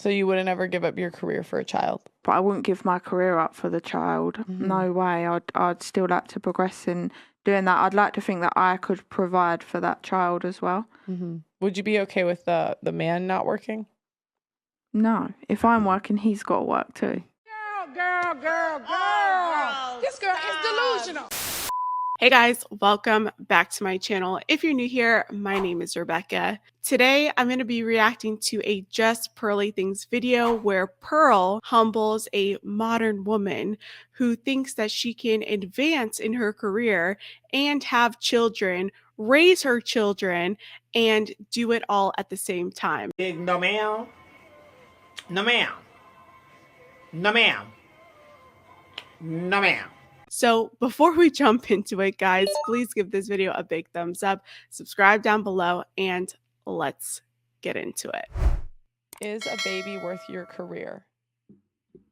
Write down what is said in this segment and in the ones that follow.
So you wouldn't ever give up your career for a child? But I wouldn't give my career up for the child. Mhm. No way. I'd still like to progress in doing that. I'd like to think that I could provide for that child as well. Mm-hmm. Would you be okay with the man not working? No. If I'm working, he's got to work too. Girl. This girl is delusional. Hey guys, welcome back to my channel. If you're new here, my name is Rebecca. Today, I'm going to be reacting to a Just Pearly Things video where Pearl humbles a modern woman who thinks that she can advance in her career and have children, raise her children, and do it all at the same time. No ma'am. No ma'am. No ma'am. No ma'am. So before we jump into it, guys, please give this video a big thumbs up, subscribe down below, and let's get into it. Is a baby worth your career,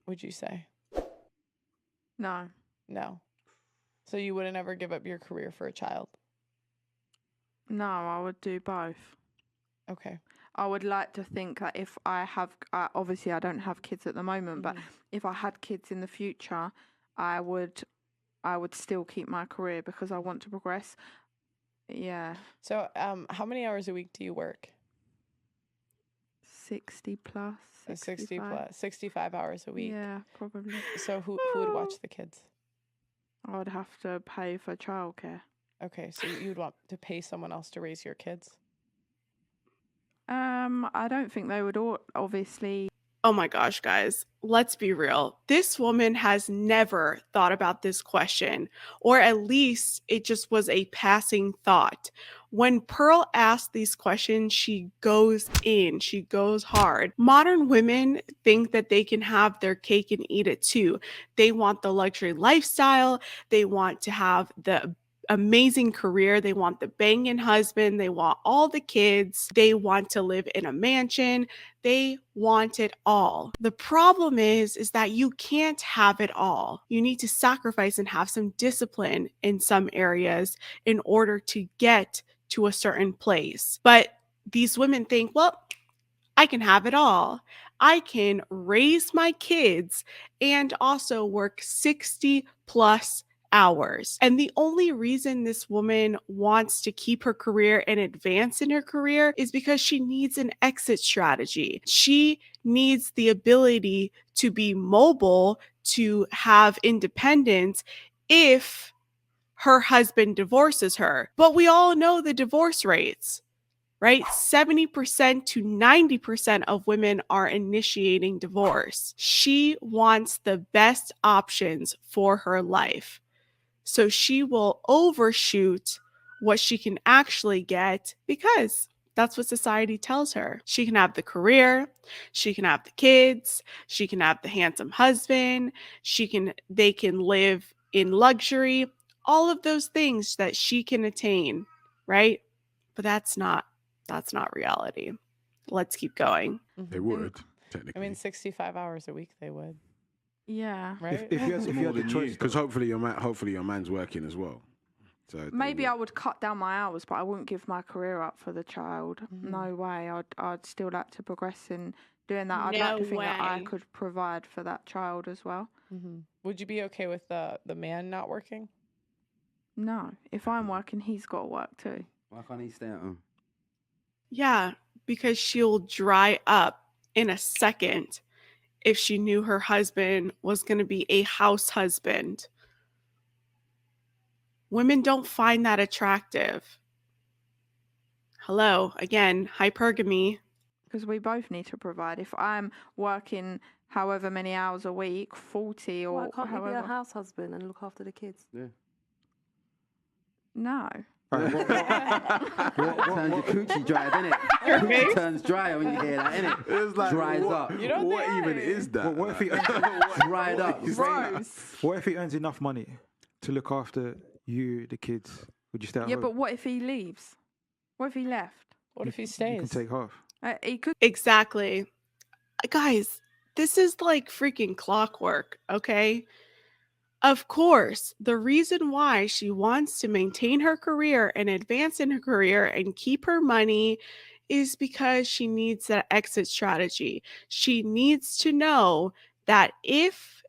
would you say? No. No. So you wouldn't ever give up your career for a child? No, I would do both. Okay. I would like to think that if I have, obviously I don't have kids at the moment, but if I had kids in the future, I would still keep my career because I want to progress. Yeah. So how many hours a week do you work? 60 plus. 60 plus, 65 hours a week. Yeah, probably. So who would watch the kids? I would have to pay for childcare. Okay, so you'd want to pay someone else to raise your kids? I don't think they would obviously. Oh my gosh, guys, let's be real. This woman has never thought about this question, or at least it just was a passing thought. When Pearl asks these questions, she goes in, she goes hard. Modern women think that they can have their cake and eat it too. They want the luxury lifestyle, they want to have the amazing career, they want the banging husband, they want all the kids, they want to live in a mansion, they want it all. The problem is that you can't have it all. You need to sacrifice and have some discipline in some areas in order to get to a certain place. But these women think, well, I can have it all. I can raise my kids and also work 60 plus hours. And the only reason this woman wants to keep her career and advance in her career is because she needs an exit strategy. She needs the ability to be mobile, to have independence if her husband divorces her. But we all know the divorce rates, right? 70% to 90% of women are initiating divorce. She wants the best options for her life. So she will overshoot what she can actually get because that's what society tells her. She can have the career, she can have the kids, she can have the handsome husband, they can live in luxury, all of those things that she can attain, right? But that's not reality. Let's keep going. They would, technically. I mean, 65 hours a week they would. Yeah. Right? If you had the choice, because hopefully your man's working as well. So Maybe I would cut down my hours, but I wouldn't give my career up for the child. No way. I'd still like to progress in doing that. I'd like to think that I could provide for that child as well. Would you be okay with the man not working? No. If I'm working, he's got to work too. Why can't he stay at home? Yeah, because she'll dry up in a second if she knew her husband was going to be a house husband. Women don't find that attractive. Hello, again, hypergamy. Because we both need to provide. If I'm working however many hours a week, 40 or Why can't however. you be a house husband and look after the kids? Yeah. No. What turns your coochie dry, innit? Coochie turns dry when you hear that, innit? It's like, dries up. You don't what think? even is that? What if he Dried up. what if he earns enough money to look after you, the kids? Would you stay at Yeah, home? but what if he leaves? What if he left? What if he You stays? can take half. He could. Exactly. Guys, this is like freaking clockwork, okay? Of course, the reason why she wants to maintain her career and advance in her career and keep her money is because she needs that exit strategy. She needs to know that if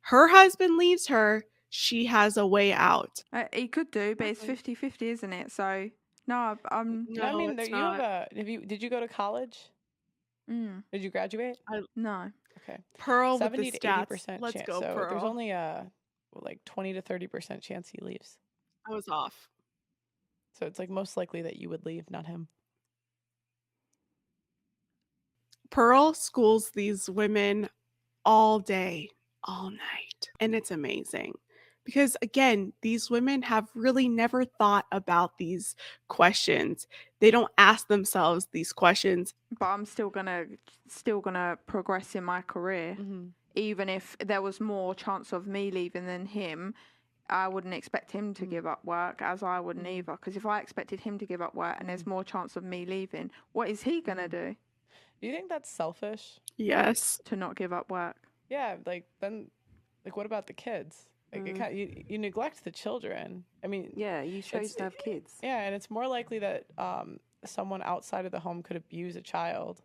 her husband leaves her, she has a way out. He could do, but it's 50-50, isn't it? So no, I'm No, I mean, it's you have not. did you go to college? Did you graduate? no. Okay. Pearl with the 70 to stats. 80% Let's chance. go, So there's Pearl. only like 20 to 30% chance he leaves. I was off. So it's like most likely that you would leave, not him. Pearl schools these women all day, all night. And it's amazing. Because again, these women have really never thought about these questions. They don't ask themselves these questions. But I'm still gonna progress in my career. Even if there was more chance of me leaving than him, I wouldn't expect him to give up work, as I wouldn't either. Because if I expected him to give up work and there's more chance of me leaving, what is he gonna do Do you think that's selfish? Yes. to not give up work? Yeah, like then, like what about the kids? Like you neglect the children. I mean, Yeah, you chose to have kids. yeah, and it's more likely that someone outside of the home could abuse a child.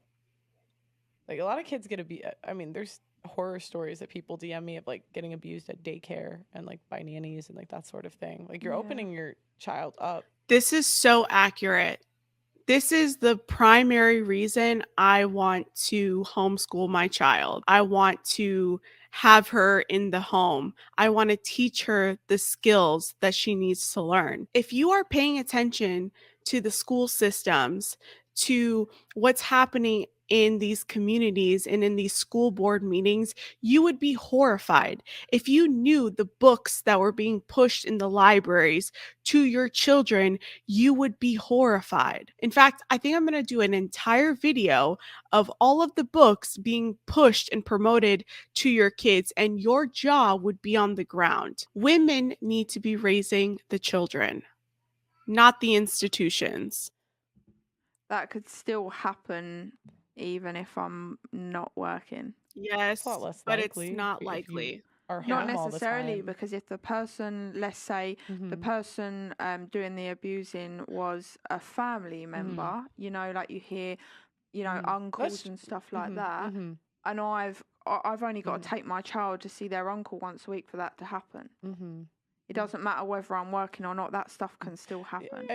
Like a lot of kids get abused. I mean, there's horror stories that people DM me of like getting abused at daycare and like by nannies and like that sort of thing. Like you're opening your child up. This is so accurate. This is the primary reason I want to homeschool my child. I want to have her in the home. I want to teach her the skills that she needs to learn. If you are paying attention to the school systems, to what's happening in these communities and in these school board meetings, you would be horrified if you knew the books that were being pushed in the libraries to your children. You would be horrified. In fact, I think I'm going to do an entire video of all of the books being pushed and promoted to your kids, and your jaw would be on the ground. Women need to be raising the children, not the institutions. That could still happen even if I'm not working. Yes, It's a lot less but likely it's not if you likely. are Not home all the necessarily, time. because if the person, let's say, the person doing the abusing was a family member, you know, like you hear, you know, uncles and stuff like that, and I've only got to take my child to see their uncle once a week for that to happen. It doesn't matter whether I'm working or not. That stuff can still happen.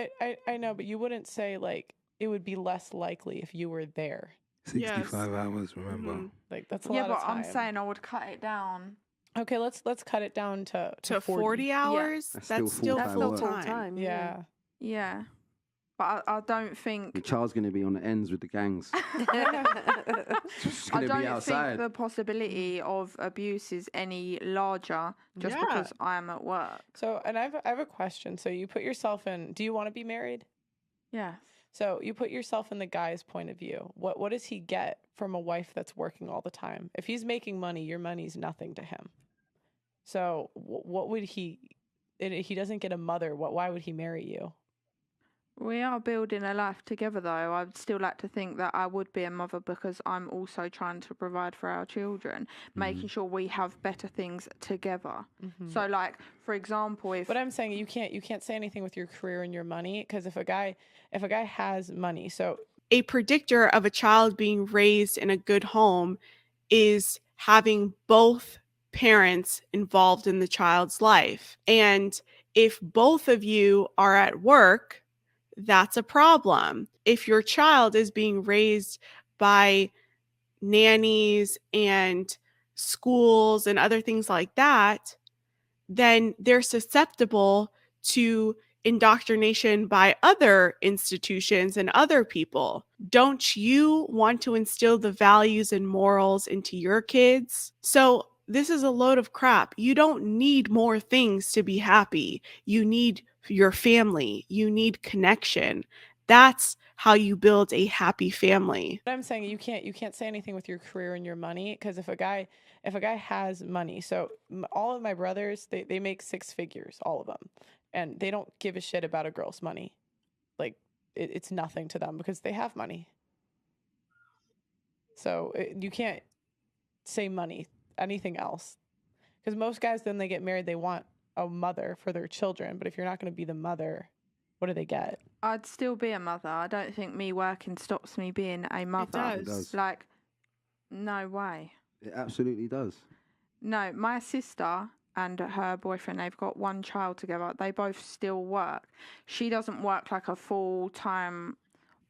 I know, but you wouldn't say like it would be less likely if you were there. 65 hours, remember? Like that's a Yeah, lot but of time. I'm saying I would cut it down. Okay, let's cut it down to 40 hours. That's That's still still That's full-time still work. full full time. time. Yeah. Yeah, but I don't think. The child's going to be on the ends with the gangs. Just I going to don't be outside. think the possibility of abuse is any larger just Yeah. because I'm at work. So, and I have a question. So you put yourself in. Do you want to be married? Yeah. So you put yourself in the guy's point of view. What does he get from a wife that's working all the time? If he's making money, your money's nothing to him. So what would he? He doesn't get a mother. Why would he marry you? We are building a life together, though. I'd still like to think that I would be a mother because I'm also trying to provide for our children, making sure we have better things together. So, like, for example, if But I'm saying you can't say anything with your career and your money, because if a guy has money, so A predictor of a child being raised in a good home is having both parents involved in the child's life. And if both of you are at work, that's a problem. If your child is being raised by nannies and schools and other things like that, then they're susceptible to indoctrination by other institutions and other people. Don't you want to instill the values and morals into your kids? So, this is a load of crap. You don't need more things to be happy. You need your family, you need connection. That's how you build a happy family. But I'm saying you can't say anything with your career and your money, because if a guy has money, so all of my brothers, they make six figures, all of them, and they don't give a shit about a girl's money. Like it's nothing to them because they have money. So you can't say money, anything else, because most guys, then they get married, they want a mother for their children, but if you're not going to be the mother, What do they get? I'd still be a mother. I don't think me working stops me being a mother. It does. Like, no way. It absolutely does. No, my sister and her boyfriend, they've got one child together. They both still work. She doesn't work like a full-time.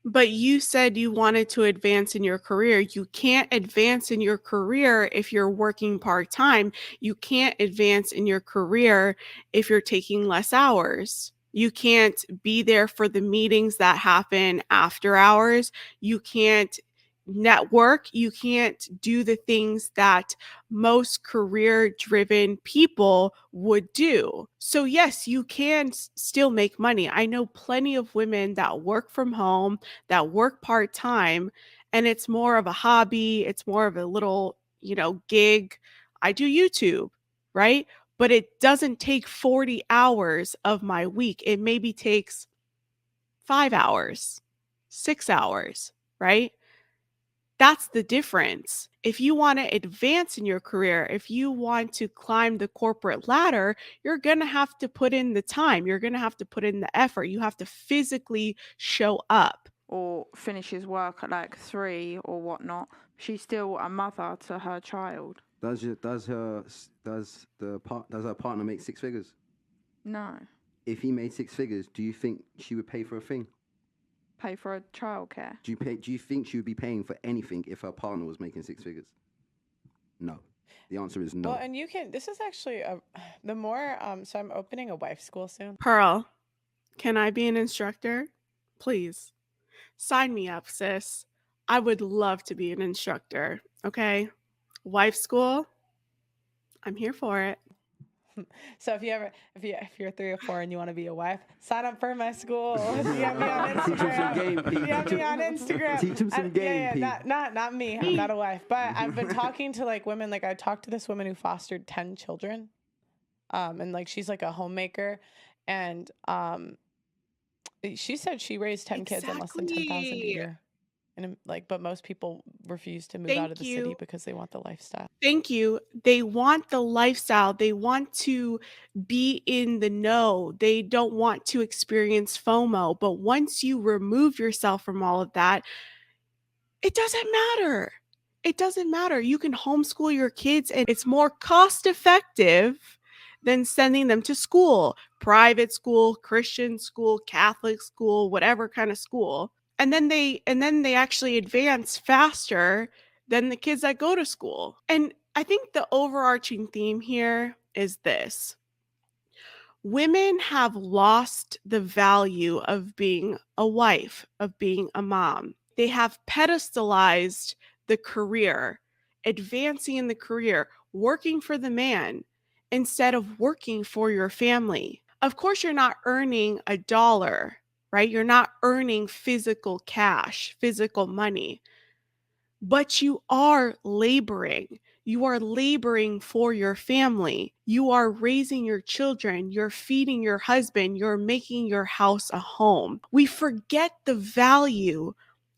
But you said you wanted to advance in your career. You can't advance in your career if you're working part-time. You can't advance in your career if you're taking less hours. You can't be there for the meetings that happen after hours. You can't network. You can't do the things that most career-driven people would do. So yes, you can still make money. I know plenty of women that work from home, that work part-time, and it's more of a hobby, it's more of a little, gig. I do YouTube, right? But it doesn't take 40 hours of my week. It maybe takes 5 hours, 6 hours, right? That's the difference. If you want to advance in your career, if you want to climb the corporate ladder, you're going to have to put in the time. You're going to have to put in the effort. You have to physically show up. Or finishes work at like 3 or whatnot. She's still a mother to her child. Does her partner make 6 figures? No. If he made 6 figures, do you think she would pay for a thing? Pay for a childcare. Do you think she would be paying for anything if her partner was making 6 figures? No. The answer is no. Well, and this is actually the more, so I'm opening a wife school soon. Pearl, can I be an instructor? Please. Sign me up, sis. I would love to be an instructor, okay? Wife school, I'm here for it. So if you're 3 or 4 and you want to be a wife, sign up for my school. DM me on Instagram. Teach him some game, Pete. DM me on Instagram. Teach him some game, Pete. Not me. I'm not a wife, but I've been talking to like women. Like I talked to this woman who fostered 10 children, and like she's like a homemaker, and she said she raised 10 kids on less than 10,000 a year. And but most people refuse to move out of the city because they want the lifestyle. Thank you. They want the lifestyle. They want to be in the know. They don't want to experience FOMO. But once you remove yourself from all of that, it doesn't matter. It doesn't matter. You can homeschool your kids, and it's more cost effective than sending them to school, private school, Christian school, Catholic school, whatever kind of school. And then they actually advance faster than the kids that go to school. And I think the overarching theme here is this. Women have lost the value of being a wife, of being a mom. They have pedestalized the career, advancing in the career, working for the man instead of working for your family. Of course, you're not earning $1, right? You're not earning physical cash, physical money, but you are laboring. You are laboring for your family. You are raising your children. You're feeding your husband. You're making your house a home. We forget the value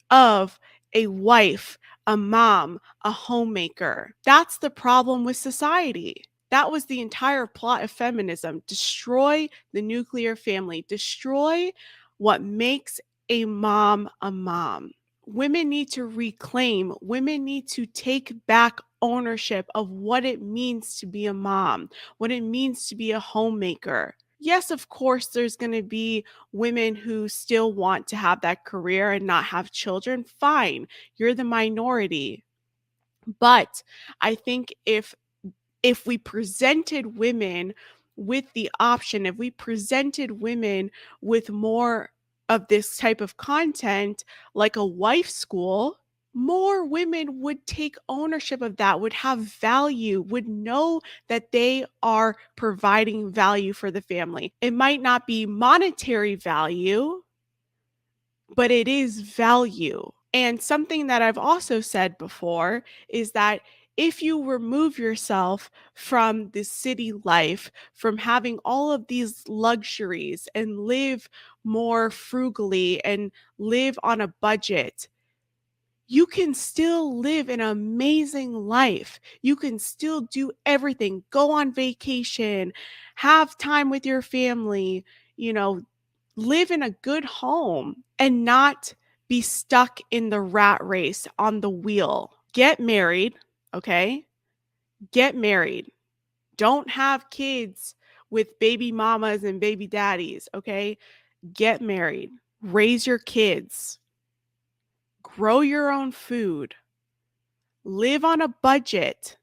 of a wife, a mom, a homemaker. That's the problem with society. That was the entire plot of feminism. Destroy the nuclear family. Destroy what makes a mom a mom. Women need to reclaim, women need to take back ownership of what it means to be a mom, what it means to be a homemaker. Yes, of course, there's going to be women who still want to have that career and not have children. Fine, you're the minority. But I think if we presented women with the option, if we presented women with more of this type of content, like a wife school, more women would take ownership of that, would have value, would know that they are providing value for the family. It might not be monetary value, but it is value. And something that I've also said before is that if you remove yourself from the city life, from having all of these luxuries and live more frugally and live on a budget, you can still live an amazing life. You can still do everything, go on vacation, have time with your family, live in a good home and not be stuck in the rat race on the wheel. Get married, okay? Get married. Don't have kids with baby mamas and baby daddies, okay? Get married. Raise your kids. Grow your own food. Live on a budget.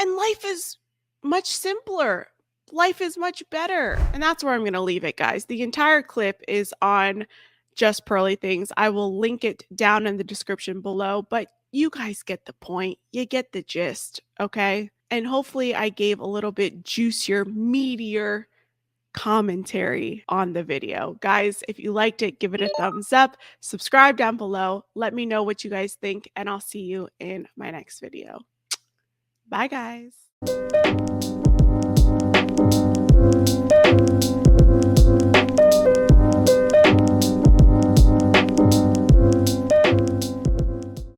And life is much simpler. Life is much better. And that's where I'm going to leave it, guys. The entire clip is on Just Pearly Things. I will link it down in the description below, but you guys get the point. You get the gist, okay? And hopefully I gave a little bit juicier, meatier commentary on the video. Guys, if you liked it, give it a thumbs up. Subscribe down below. Let me know what you guys think, and I'll see you in my next video. Bye, guys.